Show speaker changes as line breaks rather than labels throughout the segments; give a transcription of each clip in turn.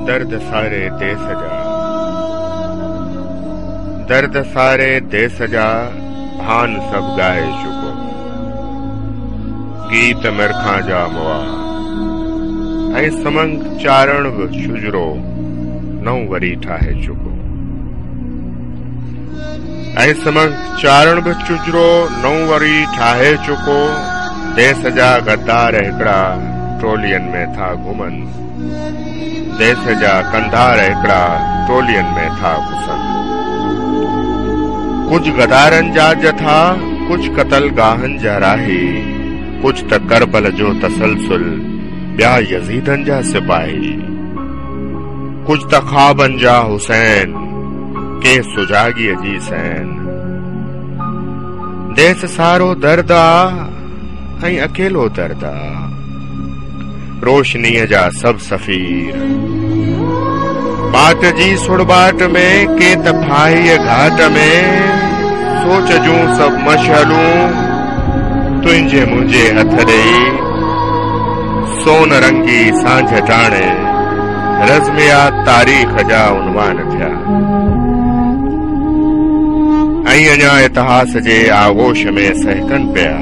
दर्द सारे देस जा, दर्द सारे देस जा, भान सब गाए चुको। गीत मिरखा जा मुआ, ऐं समंग चारण बि छुजरो, नौ वरी ठाहे चुको। ऐं समंग चारण बि छुजरो, नौ वरी ठाहे चुको। देस जा गद्दार हिकड़ा टोलियन में था घुमन, देस जा कंधार हिकड़ा टोलियन में था घुसन। कुछ गदारन जा जथा, कुछ कतल गाहन जा राही, कुछ त करबल जो तसलसुल, ब्या यजीदन जा सिपाही। कुछ त ख्वाबन जा हुसैन, के सुजागी जी सैन। देस सारो दर्दा, ऐं अकेलो दर्दा, रोशनीअ जा सब सफ़ीर। बाट जी सुड़बाट में, के त फाहीअ घाट में, सोच जूं सब मशहलूं, तुंहिंजे मुंहिंजे हथ ॾेई। सोन रंगी सांझ टाणे, रज़्मिया तारीख़ जा उनवान थिया। ऐं अञा इतिहास जे आगोश में सहकन पिया।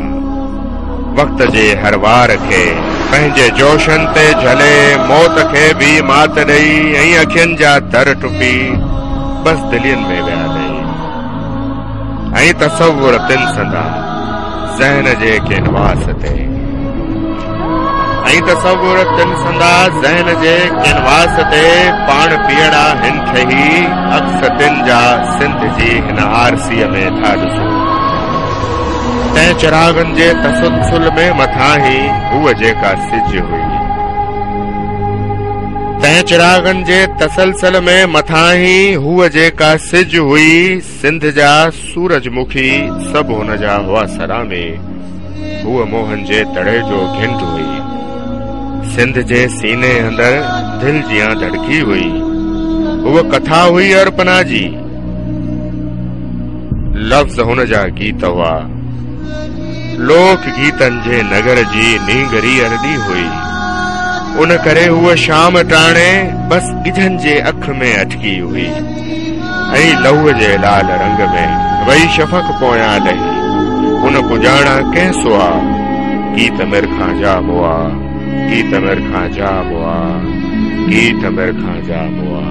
वक्त जे हर वार खे पंहिंजे जोशन ते झले, मौत खे भी मात ॾेई, ऐं अखियुनि जा दर टुपी बस दिलियुनि में विया ॾेई। ऐं तसव्वुर तिन संदा ज़हन जे कैनवास ते, ऐं तसव्वुर तिन संदा ज़हन जे कैनवास ते, पाण पीअड़ा हिन ठही, अक्स तिन जा सिंध जी हिन आरसीअ में था ॾिसूं। तैं चिरागन जे तसलसल में मथां ही हुअ जेका सिज हुई। तैं चिरागन जे तसलसल में मथां ही हुअ जेका सिज हुई। सिंध जा सूरजमुखी सब हुन जा हुआ सरामे, हुअ मोहन जे तड़े जो घिंट हुई। सिंध जे सीने अंदर दिल जियां धड़की हुई, हुअ कथा हुई अर्पना जी। लफ्ज़ हुन जा गीत हुआ, लोक गीतन जे नगर जी नींगरी अरड़ी हुई। उन करे हुआ शाम टाणे बस गिझन जे अख में अटकी हुई, ऐं लहू जे लाल रंग में वही शफ़क़ पोयां लही। उन पुजाणा कंहिं सुआ, गीत मिरखा जा मुआ, गीत मिरखा जा मुआ, गीत मिरखा जा मुआ।